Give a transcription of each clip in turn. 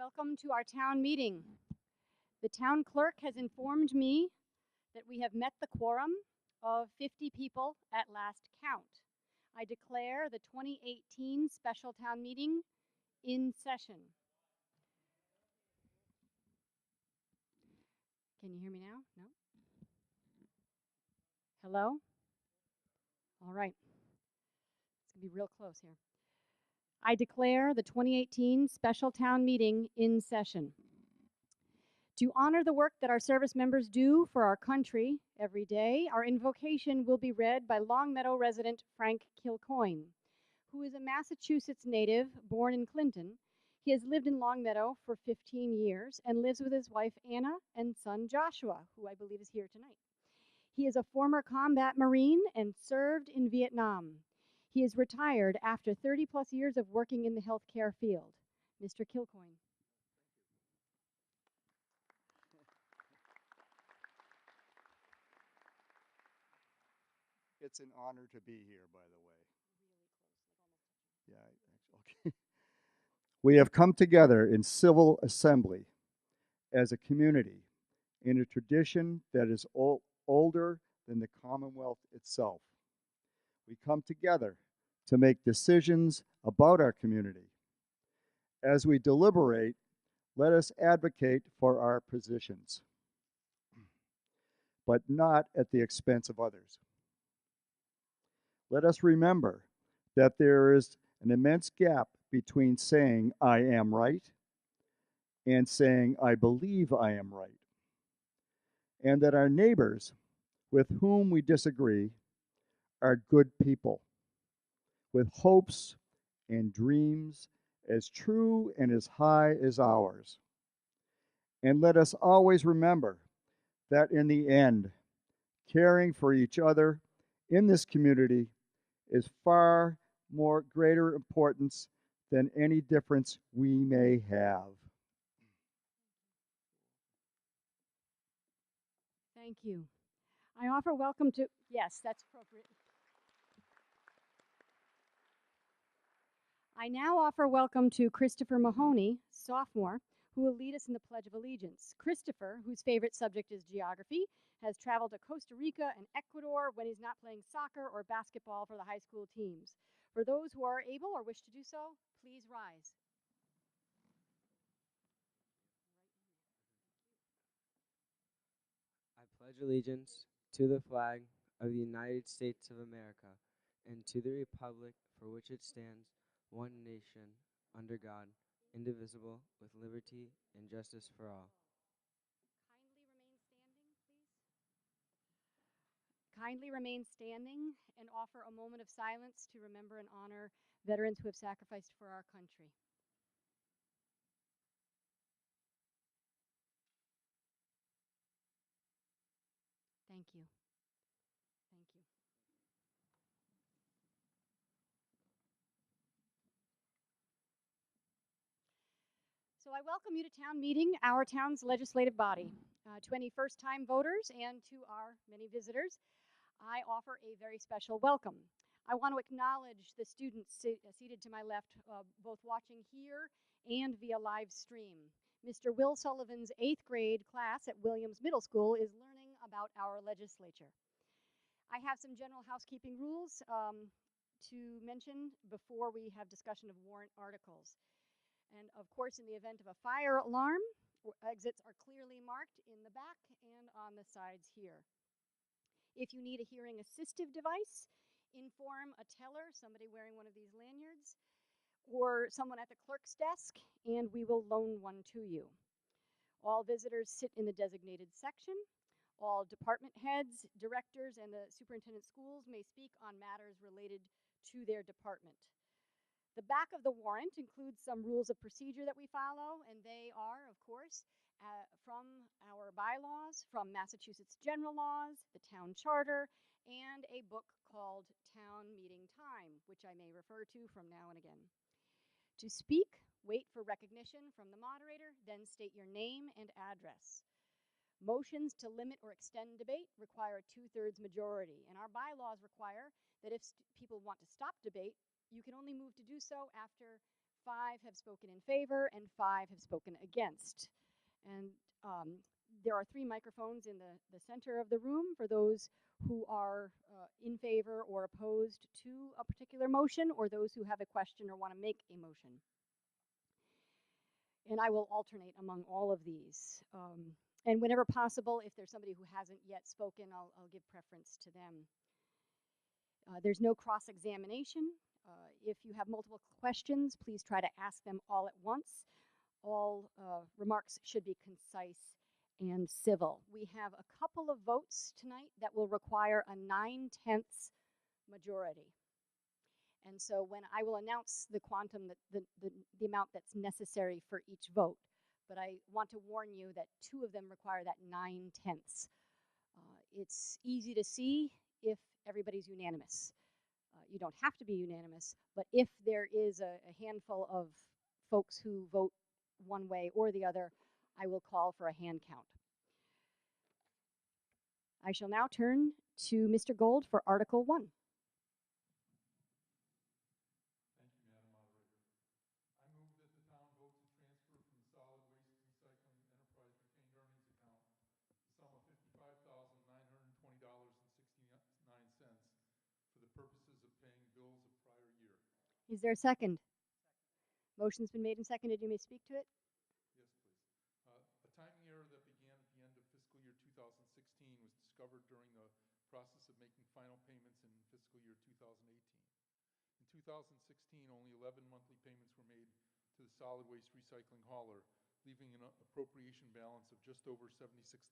Welcome to our town meeting. The town clerk has informed me that we have met the quorum of 50 people at last count. I declare the 2018 special town meeting in session. Can you hear me now? No? Hello? All right. It's going to be real close here. I declare the 2018 special town meeting in session. To honor the work that our service members do for our country every day, our invocation will be read by Longmeadow resident Frank Kilcoyne, who is a Massachusetts native born in Clinton. He has lived in Longmeadow for 15 years and lives with his wife Anna and son Joshua, who I believe is here tonight. He is a former combat Marine and served in Vietnam. He is retired after 30 plus years of working in the healthcare field. Mr. Kilcoyne. It's an honor to be here, by the way. Okay. We have come together in civil assembly as a community in a tradition that is older than the Commonwealth itself. We come together to make decisions about our community. As we deliberate, let us advocate for our positions, but not at the expense of others. Let us remember that there is an immense gap between saying I am right and saying I believe I am right, and that our neighbors with whom we disagree are good people with hopes and dreams as true and as high as ours. And let us always remember that in the end, caring for each other in this community is far more greater importance than any difference we may have. Thank you. I offer welcome to, yes, that's appropriate. I now offer welcome to Christopher Mahoney, sophomore, who will lead us in the Pledge of Allegiance. Christopher, whose favorite subject is geography, has traveled to Costa Rica and Ecuador when he's not playing soccer or basketball for the high school teams. For those who are able or wish to do so, please rise. I pledge allegiance to the flag of the United States of America and to the republic for which it stands, one nation, under God, indivisible, with liberty and justice for all. Kindly remain standing and offer a moment of silence to remember and honor veterans who have sacrificed for our country. Thank you. Thank you. So I welcome you to town meeting, our town's legislative body. To any first-time voters and to our many visitors, I offer a very special welcome. I want to acknowledge the students seated to my left, both watching here and via live stream. Mr. Will Sullivan's 8th grade class at Williams Middle School is learning about our legislature. I have some general housekeeping rules to mention before we have discussion of warrant articles. And of course, in the event of a fire alarm, exits are clearly marked in the back and on the sides here. If you need a hearing assistive device, inform a teller, somebody wearing one of these lanyards, or someone at the clerk's desk, and we will loan one to you. All visitors sit in the designated section. All department heads, directors, and the superintendent of schools may speak on matters related to their department. The back of the warrant includes some rules of procedure that we follow, and they are, of course, from our bylaws, from Massachusetts general laws, the town charter, and a book called Town Meeting Time, which I may refer to from now and again. To speak, wait for recognition from the moderator, then state your name and address. Motions to limit or extend debate require a 2/3 majority, and our bylaws require that if people want to stop debate, you can only move to do so after 5 have spoken in favor, and 5 have spoken against. And there are 3 microphones in the center of the room for those who are in favor or opposed to a particular motion, or those who have a question or want to make a motion. And I will alternate among all of these. And whenever possible, if there's somebody who hasn't yet spoken, I'll give preference to them. There's no cross-examination. If you have multiple questions, please try to ask them all at once. All remarks should be concise and civil. We have a couple of votes tonight that will require a 9/10 majority. And so when I will announce the quantum, the amount that's necessary for each vote, but I want to warn you that 2 of them require that 9/10. It's easy to see if everybody's unanimous. You don't have to be unanimous, but if there is a handful of folks who vote one way or the other, I will call for a hand count. I shall now turn to Mr. Gold for Article 1. Thank you, Madam Moderator. I move that the town vote to transfer from the Solid Waste Recycling Enterprise retained earnings account the sum of $55,920.69 for the purposes of paying bills of prior year. Is there a second? Motion's been made and seconded. You may speak to it. Yes, please. A timing error that began at the end of fiscal year 2016 was discovered during the process of making final payments in fiscal year 2018. In 2016, only 11 monthly payments were made to the solid waste recycling hauler, leaving an appropriation balance of just over $76,000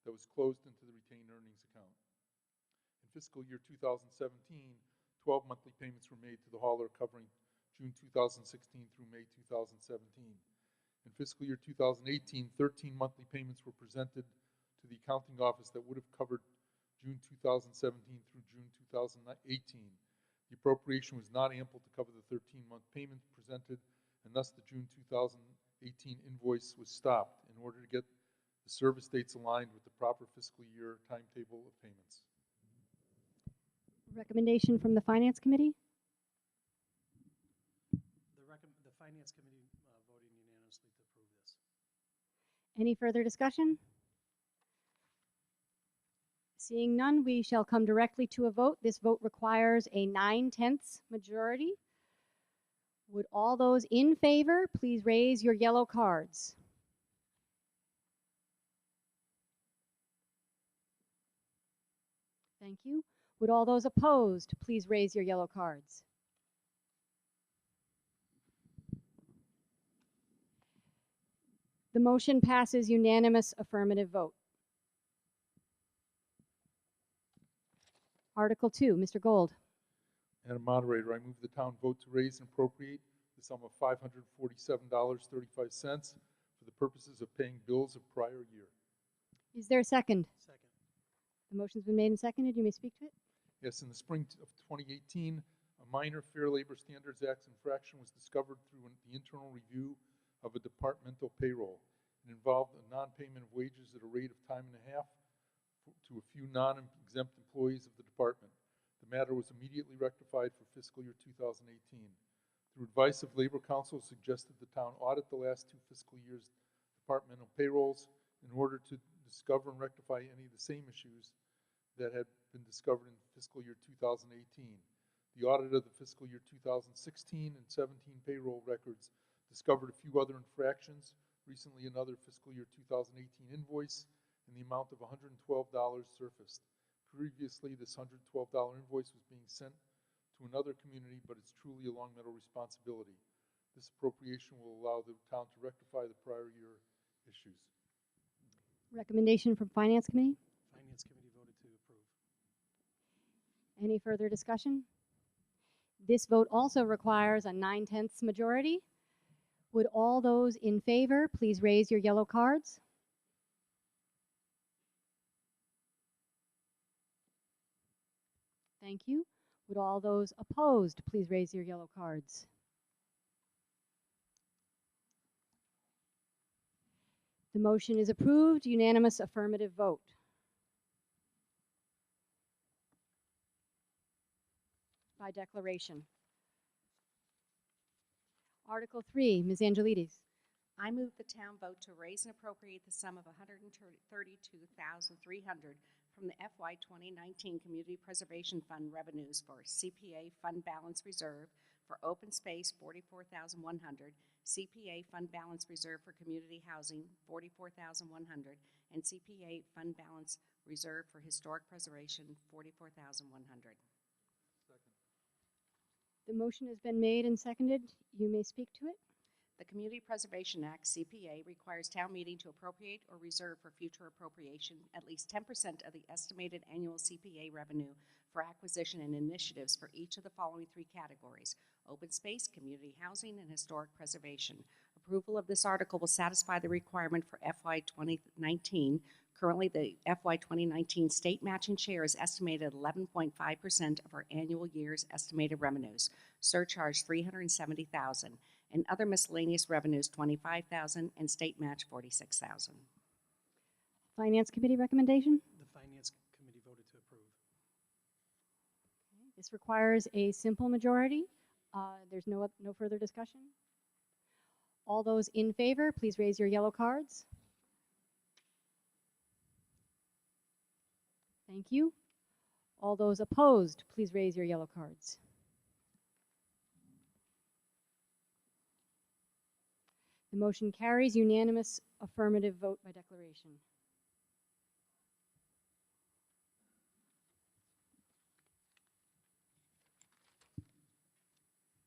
that was closed into the retained earnings account. In fiscal year 2017, 12 monthly payments were made to the hauler covering June 2016 through May 2017. In fiscal year 2018, 13 monthly payments were presented to the accounting office that would have covered June 2017 through June 2018. The appropriation was not ample to cover the 13-month payment presented, and thus the June 2018 invoice was stopped in order to get the service dates aligned with the proper fiscal year timetable of payments. Recommendation from the Finance Committee? The Finance Committee voted unanimously to approve this. Any further discussion? Seeing none, we shall come directly to a vote. This vote requires a 9/10 majority. Would all those in favor please raise your yellow cards? Thank you. Would all those opposed please raise your yellow cards? The motion passes unanimous affirmative vote. Article 2, Mr. Gold. Madam Moderator, I move the town vote to raise and appropriate the sum of $547.35 for the purposes of paying bills of prior year. Is there a second? Second. The motion's been made and seconded. You may speak to it. Yes, in the spring of 2018, a minor Fair Labor Standards Act infraction was discovered through the internal review of a departmental payroll. It involved a non-payment of wages at a rate of time and a half to a few non-exempt employees of the department. The matter was immediately rectified for fiscal year 2018. Through advice of Labor Council, suggested the town audit the last 2 fiscal years' departmental payrolls in order to discover and rectify any of the same issues that had been discovered in fiscal year 2018. The audit of the fiscal year 2016 and 17 payroll records discovered a few other infractions. Recently, another fiscal year 2018 invoice in the amount of $112 surfaced. Previously, this $112 invoice was being sent to another community, but it's truly a Long Meadow responsibility. This appropriation will allow the town to rectify the prior year issues. Recommendation from Finance Committee. Finance Committee voted to approve. Any further discussion? This vote also requires a 9/10 majority. Would all those in favor please raise your yellow cards? Thank you. Would all those opposed please raise your yellow cards? The motion is approved. Unanimous affirmative vote. By declaration. Article 3, Ms. Angelides. I move the town vote to raise and appropriate the sum of $132,300 from the FY 2019 Community Preservation Fund revenues for CPA Fund Balance Reserve for Open Space $44,100, CPA Fund Balance Reserve for Community Housing $44,100, and CPA Fund Balance Reserve for Historic Preservation $44,100. The motion has been made and seconded. You may speak to it. The Community Preservation Act, CPA, requires town meeting to appropriate or reserve for future appropriation at least 10% of the estimated annual CPA revenue for acquisition and initiatives for each of the following three categories: open space, community housing, and historic preservation. Approval of this article will satisfy the requirement for FY 2019. Currently, the FY 2019 state matching share is estimated at 11.5% of our annual year's estimated revenues. Surcharge $370,000. And other miscellaneous revenues $25,000, and state match $46,000. Finance Committee recommendation. The Finance Committee voted to approve. This requires a simple majority. There's no further discussion. All those in favor, please raise your yellow cards. Thank you. All those opposed, please raise your yellow cards. The motion carries, unanimous affirmative vote by declaration.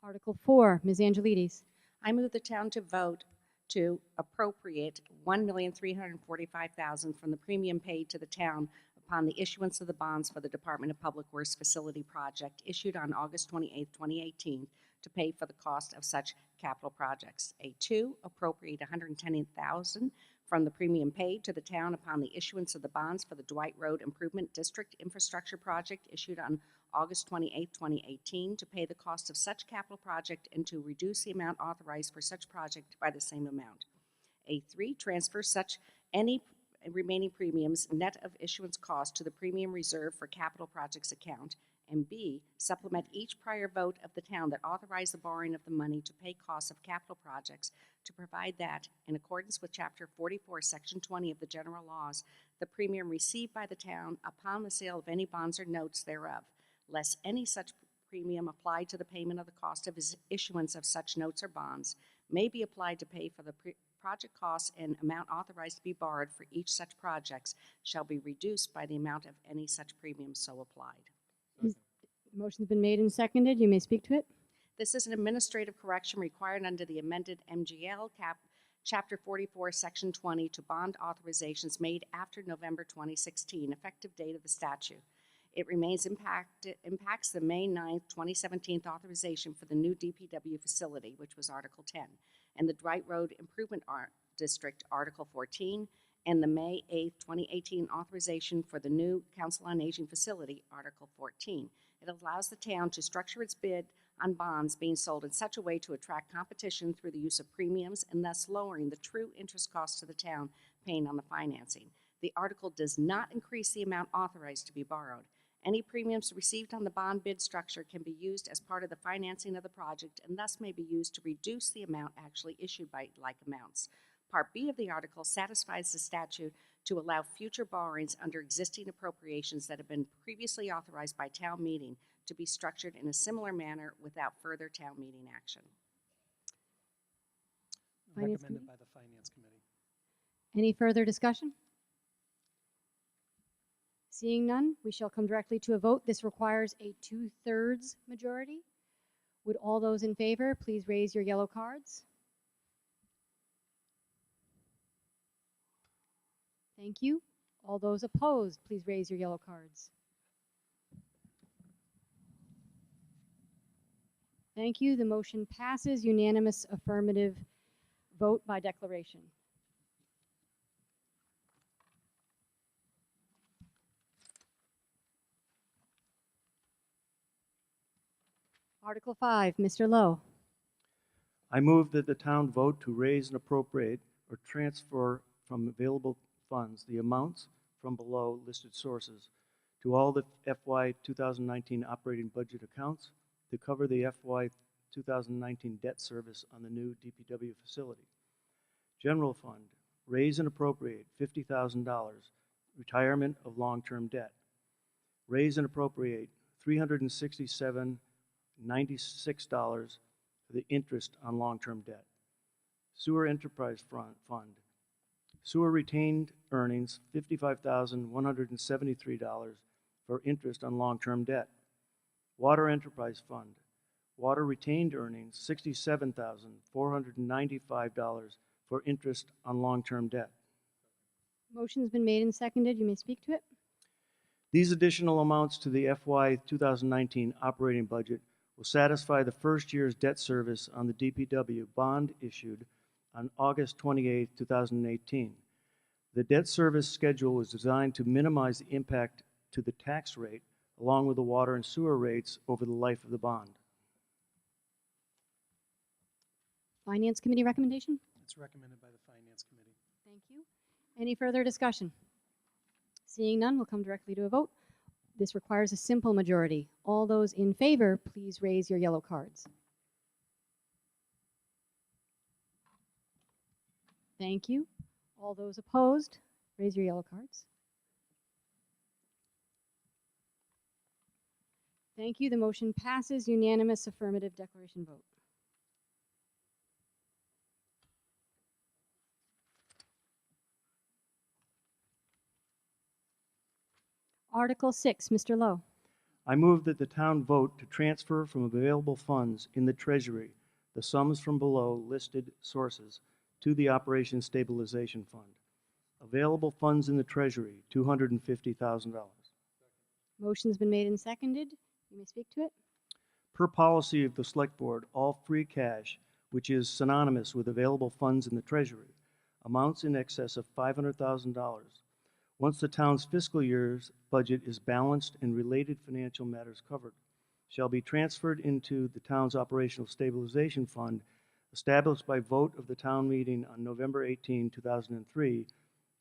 Article 4, Ms. Angelides. I move the town to vote to appropriate $1,345,000 from the premium paid to the town upon the issuance of the bonds for the Department of Public Works Facility Project issued on August 28, 2018, to pay for the cost of such capital projects. A2, appropriate $110,000 from the premium paid to the town upon the issuance of the bonds for the Dwight Road Improvement District Infrastructure Project issued on August 28, 2018, to pay the cost of such capital project and to reduce the amount authorized for such project by the same amount. A3, transfer such any remaining premiums net of issuance cost to the premium reserve for capital projects account. And B, supplement each prior vote of the town that authorized the borrowing of the money to pay costs of capital projects to provide that, in accordance with Chapter 44, Section 20 of the General Laws, the premium received by the town upon the sale of any bonds or notes thereof, less any such premium applied to the payment of the cost of issuance of such notes or bonds, may be applied to pay for the project costs, and amount authorized to be borrowed for each such projects shall be reduced by the amount of any such premium so applied. The motion's been made and seconded. You may speak to it. This is an administrative correction required under the amended MGL Chapter 44, Section 20 to bond authorizations made after November 2016, effective date of the statute. It remains impacts the May 9, 2017 authorization for the new DPW facility, which was Article 10, and the Dwight Road Improvement District, Article 14, and the May 8, 2018 authorization for the new Council on Aging facility, Article 14. It allows the town to structure its bid on bonds being sold in such a way to attract competition through the use of premiums and thus lowering the true interest costs to the town paying on the financing. The article does not increase the amount authorized to be borrowed. Any premiums received on the bond bid structure can be used as part of the financing of the project and thus may be used to reduce the amount actually issued by like amounts. Part B of the article satisfies the statute to allow future borrowings under existing appropriations that have been previously authorized by town meeting to be structured in a similar manner without further town meeting action. Finance Recommended Committee? by the Finance Committee. Any further discussion? Seeing none, we shall come directly to a vote. This requires a 2/3 majority. Would all those in favor please raise your yellow cards? Thank you. All those opposed, please raise your yellow cards. Thank you. The motion passes, unanimous affirmative vote by declaration. Article 5, Mr. Lowe. I move that the town vote to raise and appropriate or transfer from available funds the amounts from below listed sources to all the FY 2019 operating budget accounts to cover the FY 2019 debt service on the new DPW facility. General Fund, raise and appropriate $50,000, retirement of long-term debt. Raise and appropriate $367.96 for the interest on long-term debt. Sewer Enterprise Fund, sewer retained earnings $55,173 for interest on long-term debt. Water Enterprise Fund, water retained earnings $67,495 for interest on long-term debt. Motion's been made and seconded. You may speak to it. These additional amounts to the FY 2019 operating budget will satisfy the first year's debt service on the DPW bond issued on August 28, 2018. The debt service schedule was designed to minimize the impact to the tax rate along with the water and sewer rates over the life of the bond. Finance Committee recommendation? It's recommended by the Finance Committee. Thank you. Any further discussion? Seeing none, we'll come directly to a vote. This requires a simple majority. All those in favor, please raise your yellow cards. Thank you. All those opposed, raise your yellow cards. Thank you. The motion passes. Unanimous affirmative declaration vote. Article 6, Mr. Lowe. I move that the town vote to transfer from available funds in the Treasury the sums from below listed sources to the Operation Stabilization Fund. Available funds in the Treasury, $250,000. Motion's been made and seconded. You may speak to it. Per policy of the Select Board, all free cash, which is synonymous with available funds in the Treasury, amounts in excess of $500,000. Once the town's fiscal year's budget is balanced and related financial matters covered, shall be transferred into the town's Operational Stabilization Fund, established by vote of the town meeting on November 18, 2003,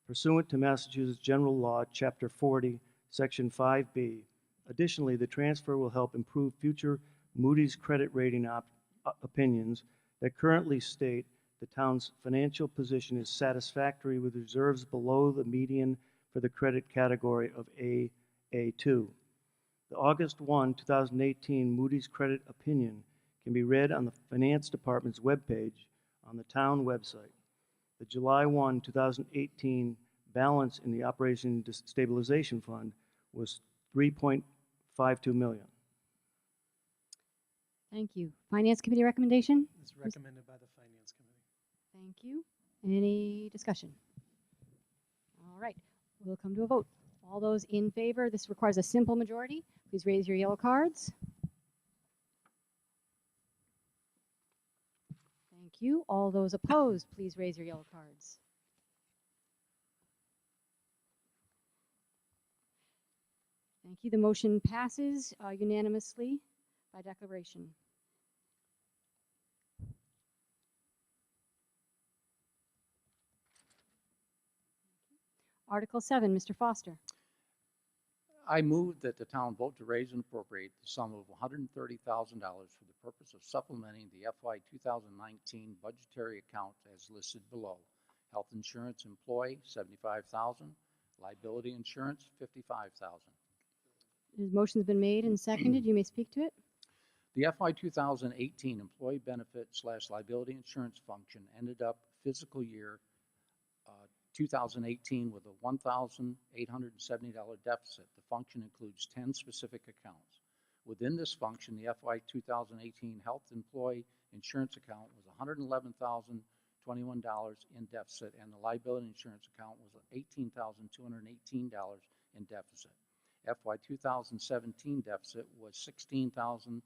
pursuant to Massachusetts General Law, Chapter 40, Section 5B. Additionally, the transfer will help improve future Moody's credit rating opinions that currently state the town's financial position is satisfactory with reserves below the median for the credit category of A2. The August 1, 2018 Moody's credit opinion can be read on the Finance Department's webpage on the town website. The July 1, 2018 balance in the Operation Stabilization Fund was $3.52 million. Thank you. Finance Committee recommendation? It's recommended by the Finance Committee. Thank you. Any discussion? All right, we'll come to a vote. All those in favor, this requires a simple majority. Please raise your yellow cards. Thank you. All those opposed, please raise your yellow cards. Thank you. The motion passes unanimously by declaration. Article 7, Mr. Foster. I move that the town vote to raise and appropriate the sum of $130,000 for the purpose of supplementing the FY 2019 budgetary account as listed below. Health insurance employee, $75,000. Liability insurance, $55,000. His motion's been made and seconded. You may speak to it. The FY 2018 employee benefit / liability insurance function ended up fiscal year 2018 with a $1,870 deficit. The function includes 10 specific accounts. Within this function, the FY 2018 health employee insurance account was $111,021 in deficit, and the liability insurance account was $18,218 in deficit. FY 2017 deficit was $16,629.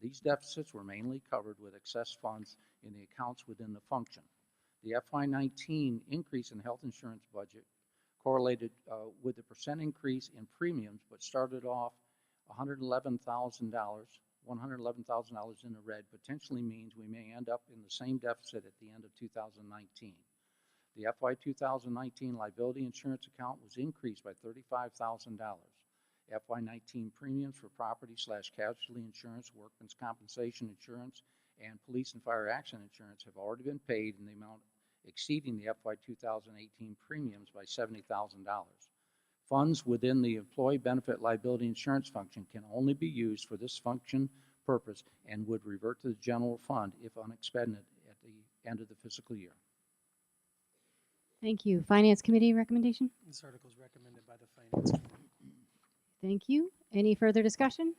These deficits were mainly covered with excess funds in the accounts within the function. The FY19 increase in health insurance budget correlated with the percent increase in premiums, but started off $111,000 in the red, potentially means we may end up in the same deficit at the end of 2019. The FY 2019 liability insurance account was increased by $35,000. FY19 premiums for property/casualty insurance, workman's compensation insurance, and police and fire accident insurance have already been paid in the amount exceeding the FY 2018 premiums by $70,000. Funds within the employee benefit liability insurance function can only be used for this function purpose and would revert to the general fund if unexpended at the end of the fiscal year. Thank you. Finance Committee recommendation? This article is recommended by the Finance Committee. Thank you. Any further discussion?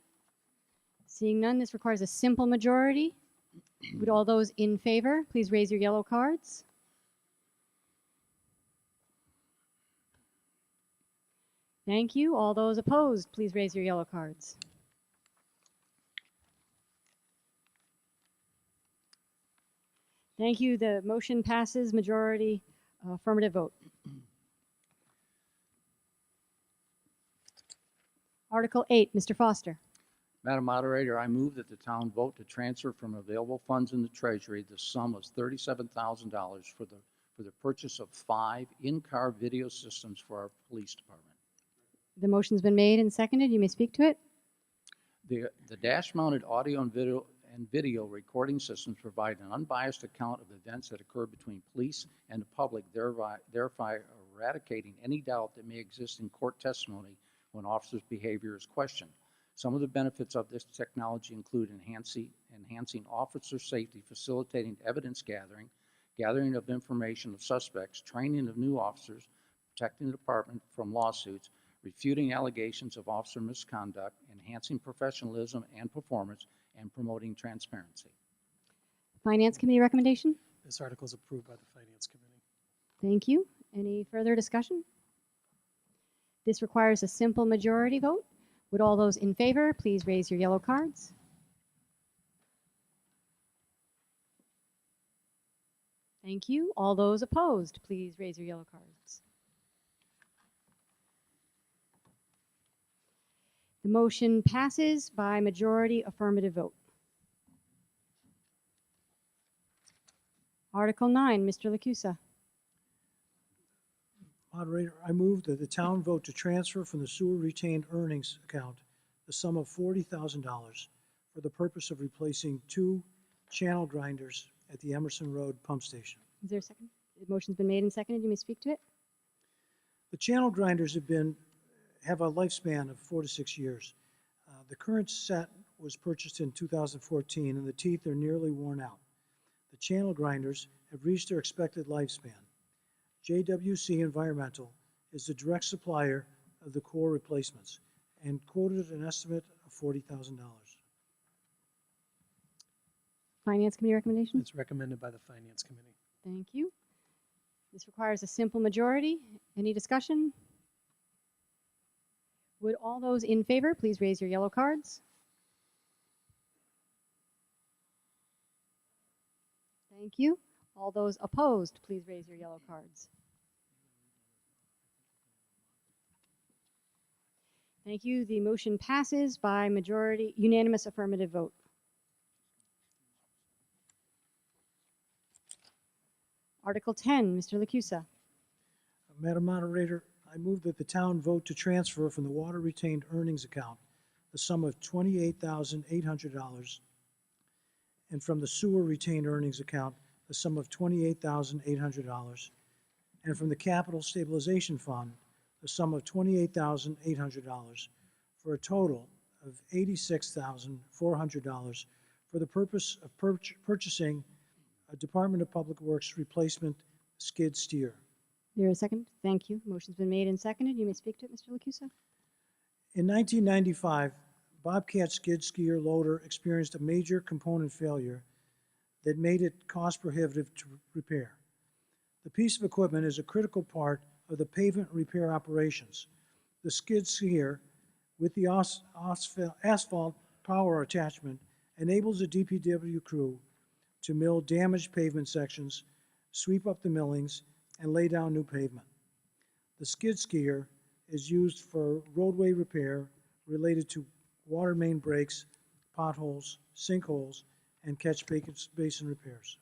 Seeing none, this requires a simple majority. Would all those in favor please raise your yellow cards? Thank you. All those opposed, please raise your yellow cards. Thank you. The motion passes majority affirmative vote. Article 8, Mr. Foster. Madam Moderator, I move that the town vote to transfer from available funds in the Treasury the sum of $37,000 for the purchase of 5 in-car video systems for our police department. The motion's been made and seconded. You may speak to it. The dash-mounted audio and video recording systems provide an unbiased account of events that occur between police and the public, thereby eradicating any doubt that may exist in court testimony when officers' behavior is questioned. Some of the benefits of this technology include enhancing officer safety, facilitating evidence gathering of information of suspects, training of new officers, protecting the department from lawsuits, refuting allegations of officer misconduct, enhancing professionalism and performance, and promoting transparency. Finance Committee recommendation? This article is approved by the Finance Committee. Thank you. Any further discussion? This requires a simple majority vote. Would all those in favor please raise your yellow cards? Thank you. All those opposed, please raise your yellow cards. The motion passes by majority affirmative vote. Article 9, Mr. Lacusa. Moderator, I move that the town vote to transfer from the sewer retained earnings account the sum of $40,000 for the purpose of replacing 2 channel grinders at the Emerson Road pump station. Is there a second? The motion's been made and seconded. You may speak to it. The channel grinders have a lifespan of 4 to 6 years. The current set was purchased in 2014 and the teeth are nearly worn out. The channel grinders have reached their expected lifespan. JWC Environmental is the direct supplier of the core replacements and quoted an estimate of $40,000. Finance Committee recommendation? It's recommended by the Finance Committee. Thank you. This requires a simple majority. Any discussion? Would all those in favor please raise your yellow cards? Thank you. All those opposed, please raise your yellow cards. Thank you. The motion passes by majority, unanimous affirmative vote. Article 10, Mr. Lacusa. Madam Moderator, I move that the town vote to transfer from the water retained earnings account the sum of $28,800 and from the sewer retained earnings account the sum of $28,800 and from the capital stabilization fund the sum of $28,800 for a total of $86,400 for the purpose of purchasing a Department of Public Works replacement skid steer. There a second? Thank you. Motion's been made and seconded. You may speak to it, Mr. Lacusa. In 1995, Bobcat skid steer loader experienced a major component failure that made it cost prohibitive to repair. The piece of equipment is a critical part of the pavement repair operations. The skid steer with the asphalt power attachment enables the DPW crew to mill damaged pavement sections, sweep up the millings, and lay down new pavement. The skid steer is used for roadway repair related to water main breaks, potholes, sinkholes, and catch basin repairs.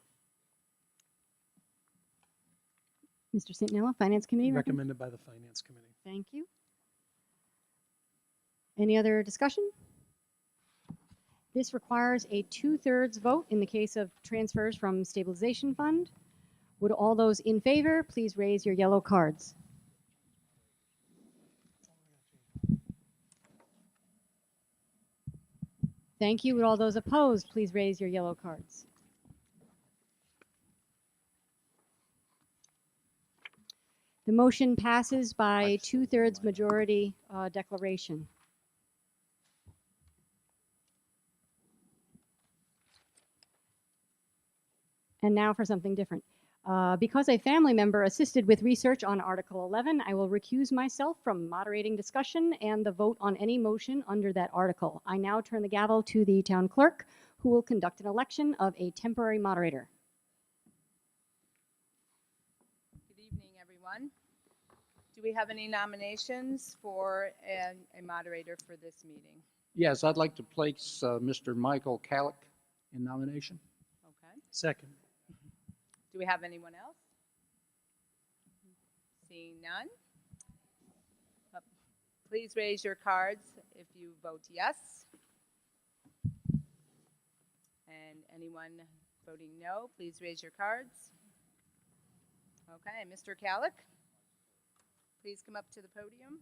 Mr. St. Finance Committee. Recommended by the Finance Committee. Thank you. Any other discussion? This requires a 2/3 vote in the case of transfers from stabilization fund. Would all those in favor please raise your yellow cards? Thank you. Would all those opposed please raise your yellow cards? The motion passes by 2/3 majority declaration. And now for something different. Because a family member assisted with research on Article 11, I will recuse myself from moderating discussion and the vote on any motion under that article. I now turn the gavel to the town clerk, who will conduct an election of a temporary moderator. Good evening, everyone. Do we have any nominations for a moderator for this meeting? Yes, I'd like to place Mr. Michael Calick in nomination. Okay. Second. Do we have anyone else? Seeing none. Please raise your cards if you vote yes. And anyone voting no, please raise your cards. Okay, Mr. Calick, please come up to the podium.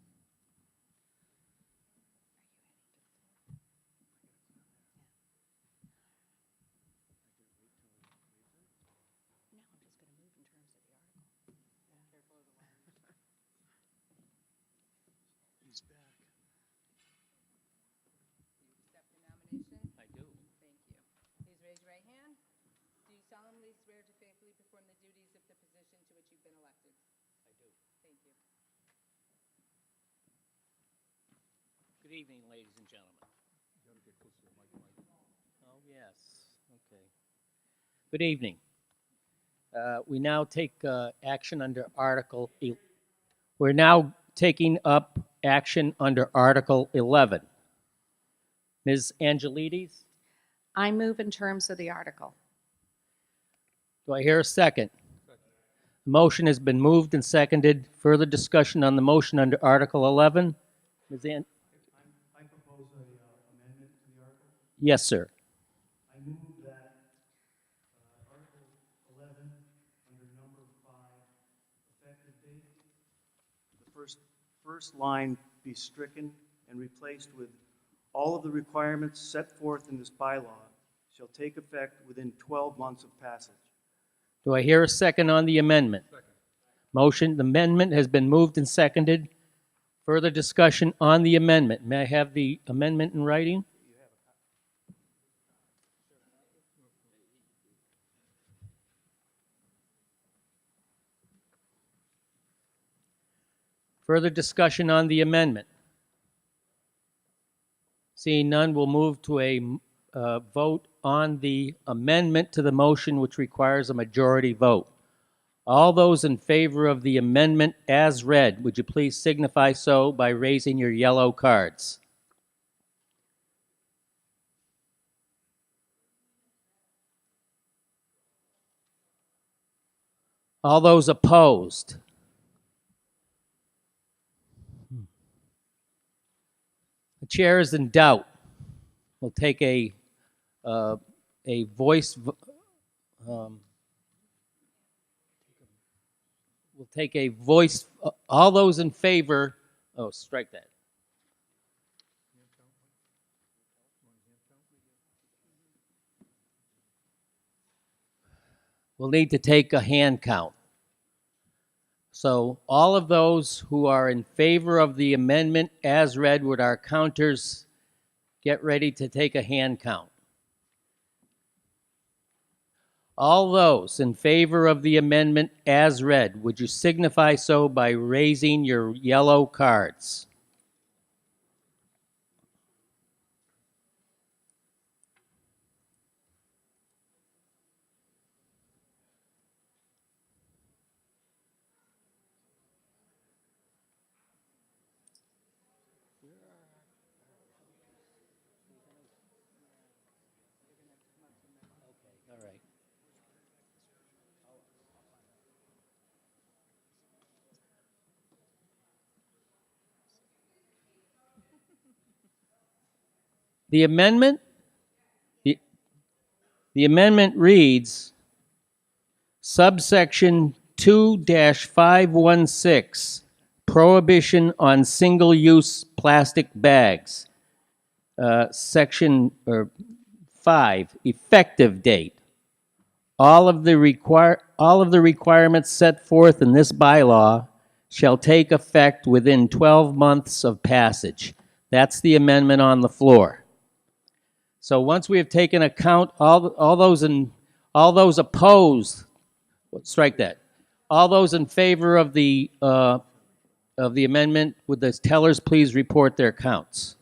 He's back. Do you accept the nomination? I do. Thank you. Please raise your right hand. Do you solemnly swear to faithfully perform the duties of the position to which you've been elected? I do. Thank you. Good evening, ladies and gentlemen. Oh, yes. Okay. Good evening. We now take action under Article. We're now taking up action under Article 11. Ms. Angelides, I move in terms of the article. do I hear a second? The motion has been moved and seconded. Further discussion on the motion under Article 11? Ms. I propose a amendment to the article. Yes, sir. I move that Article 11, under number 5, effective date, the first line be stricken and replaced with all of the requirements set forth in this bylaw shall take effect within 12 months of passage. Do I hear a second on the amendment? Motion, the amendment has been moved and seconded. Further discussion on the amendment. May I have the amendment in writing? Further discussion on the amendment. Seeing none, we'll move to a vote on the amendment to the motion, which requires a majority vote. All those in favor of the amendment as read, would you please signify so by raising your yellow cards? All those opposed? The chair is in doubt. We'll take a voice. We'll take a voice. All those in favor. Oh, strike that. We'll need to take a hand count. So all of those who are in favor of the amendment as read, would our counters get ready to take a hand count? All those in favor of the amendment as read, would you signify so by raising your yellow cards? All right. The amendment, the, the amendment reads, subsection 2-516, prohibition on single-use plastic bags. Section 5, effective date. All of the requirements set forth in this bylaw shall take effect within 12 months of passage. That's the amendment on the floor. So once we have taken account all those opposed, strike that. All those in favor of the amendment, would the tellers please report their counts?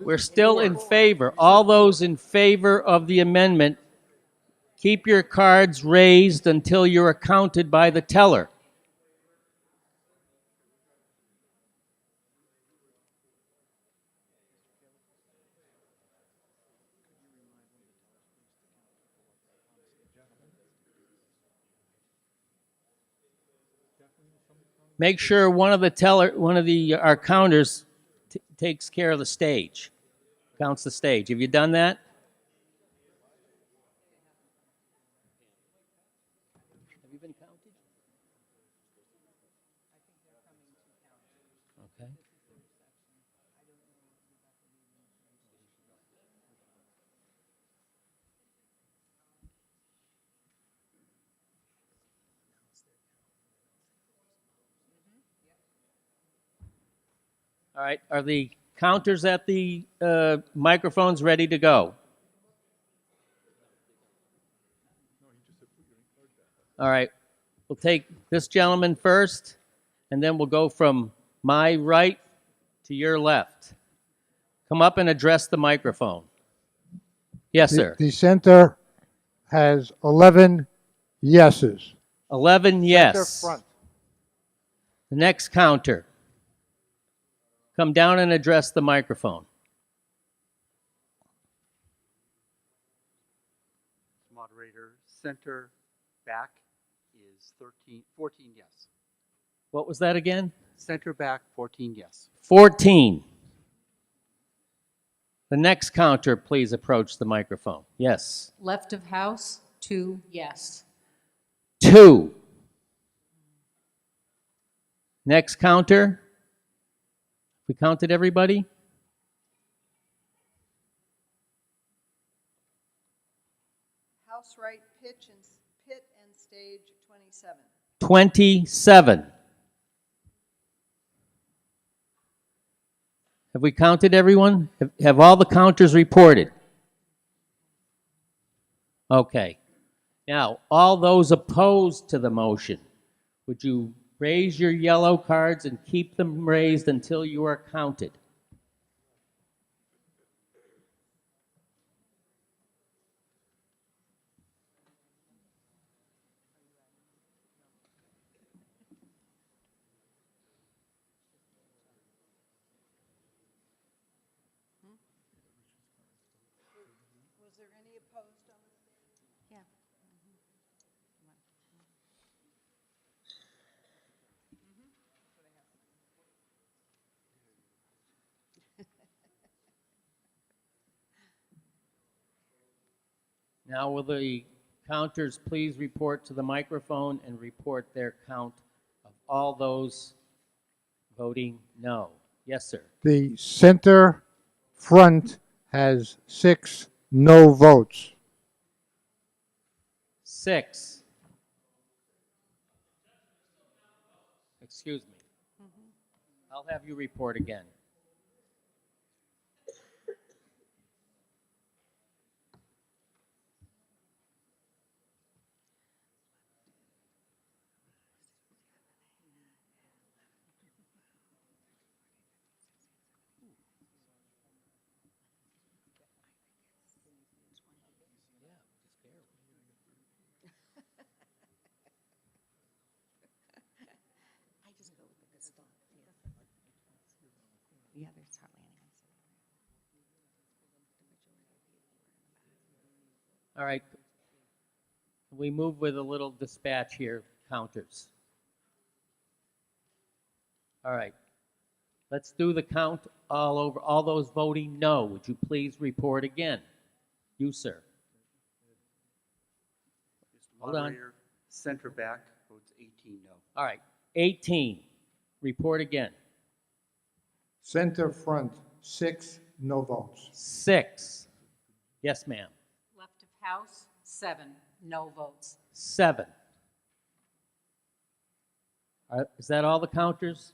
We're still in favor. All those in favor of the amendment, keep your cards raised until you're counted by the teller. Make sure one of our counters takes care of the stage, counts the stage. Have you done that? Have you been counted? Okay. All right, are the counters at the microphones ready to go? All right, we'll take this gentleman first, and then we'll go from my right to your left. Come up and address the microphone. Yes, sir. The center has 11 yeses. 11 yes. Center front. The next counter. Come down and address the microphone. Moderator, center back is 14 yes. What was that again? Center back, 14 yes. 14. The next counter, please approach the microphone. Yes. Left of house, 2 yes. 2. Next counter. We counted everybody? House right, pit and stage, 27. 27. Have we counted everyone? Have all the counters reported? Okay. Now, all those opposed to the motion, would you raise your yellow cards and keep them raised until you are counted? Was there any opposed on the stage? Yeah. Now, will the counters please report to the microphone and report their count of all those voting no? Yes, sir. The center front has 6 no votes. 6. Excuse me. I'll have you report again. Yeah, there's hardly anyone. All right. We move with a little dispatch here, counters. All right. Let's do the count all over. All those voting no, would you please report again? You, sir. Mr. Hold on. Moderator, center back votes 18 no. All right. 18. Report again. Center front, 6 no votes. 6. Yes, ma'am. Left of house, 7 no votes. 7. Is that all the counters?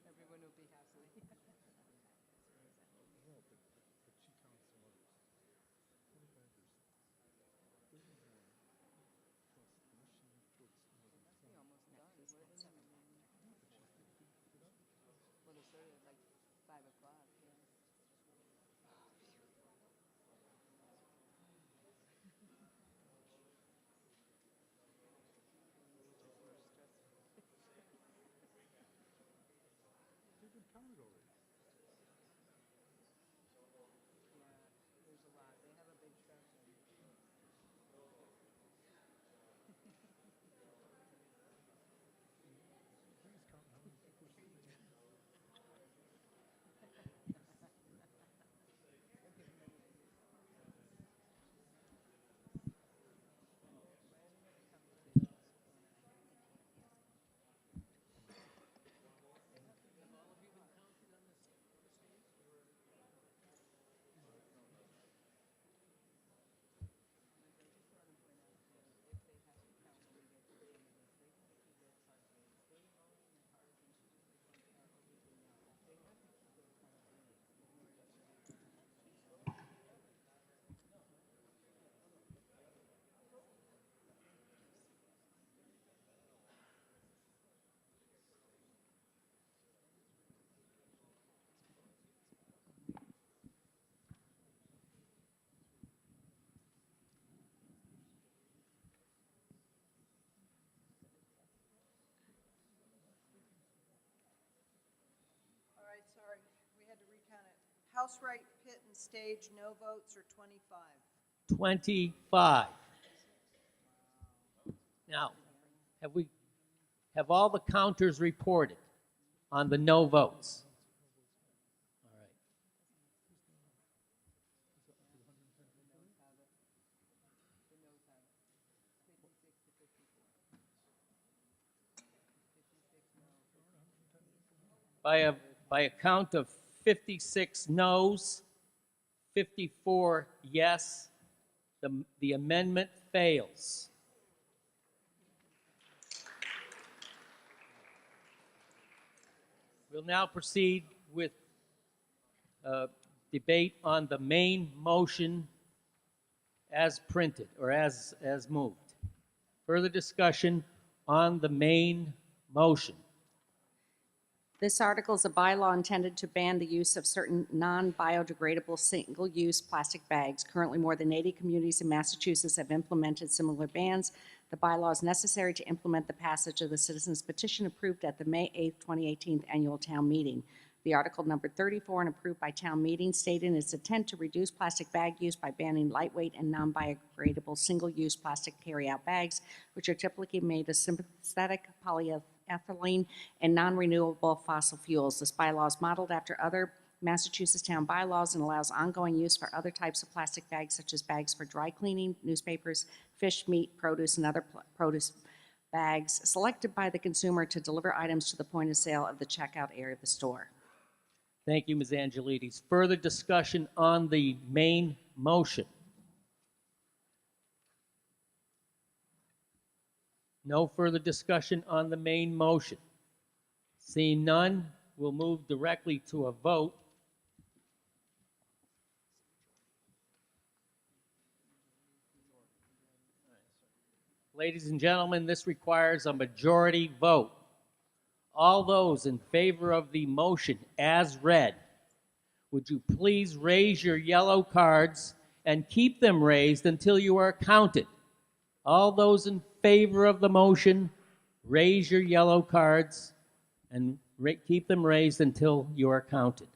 Everyone will be happy. Well, it started at like 5 o'clock. Yeah. There's a lot. They have a big section. All right, sorry, we had to recount it. House right, pit, and stage, no votes or 25. 25. Now, have all the counters reported on the no votes? All right. By a count of 56 noes, 54 yes, the amendment fails. We'll now proceed with debate on the main motion as printed or as moved. Further discussion on the main motion. This article is a bylaw intended to ban the use of certain non-biodegradable single-use plastic bags. Currently, more than 80 communities in Massachusetts have implemented similar bans. The bylaw is necessary to implement the passage of the citizens' petition approved at the May 8, 2018 annual town meeting. The article numbered 34 and approved by town meeting stated in its intent to reduce plastic bag use by banning lightweight and non-biodegradable single-use plastic carry-out bags, which are typically made of synthetic polyethylene and non-renewable fossil fuels. This bylaw is modeled after other Massachusetts town bylaws and allows ongoing use for other types of plastic bags, such as bags for dry cleaning, newspapers, fish, meat, produce, and other produce bags selected by the consumer to deliver items to the point of sale of the checkout area of the store. Thank you, Ms. Angelides. Further discussion on the main motion? No further discussion on the main motion. Seeing none, we'll move directly to a vote. Ladies and gentlemen, this requires a majority vote. All those in favor of the motion as read, would you please raise your yellow cards and keep them raised until you are counted? All those in favor of the motion, raise your yellow cards and keep them raised until you are counted.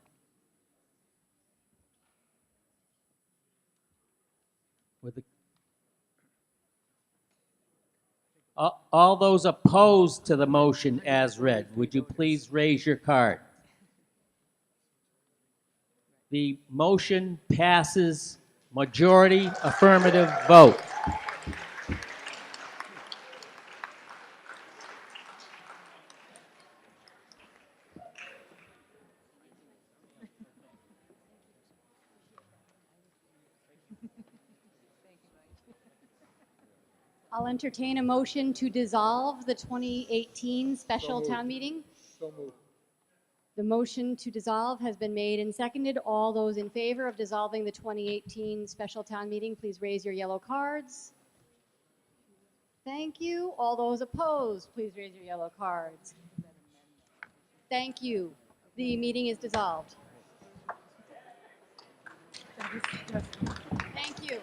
With the all those opposed to the motion as read, would you please raise your card? The motion passes, majority affirmative vote. I'll entertain a motion to dissolve the 2018 special town meeting. So moved. The motion to dissolve has been made and seconded. All those in favor of dissolving the 2018 special town meeting, please raise your yellow cards. Thank you. All those opposed, please raise your yellow cards. Thank you. The meeting is dissolved. Thank you.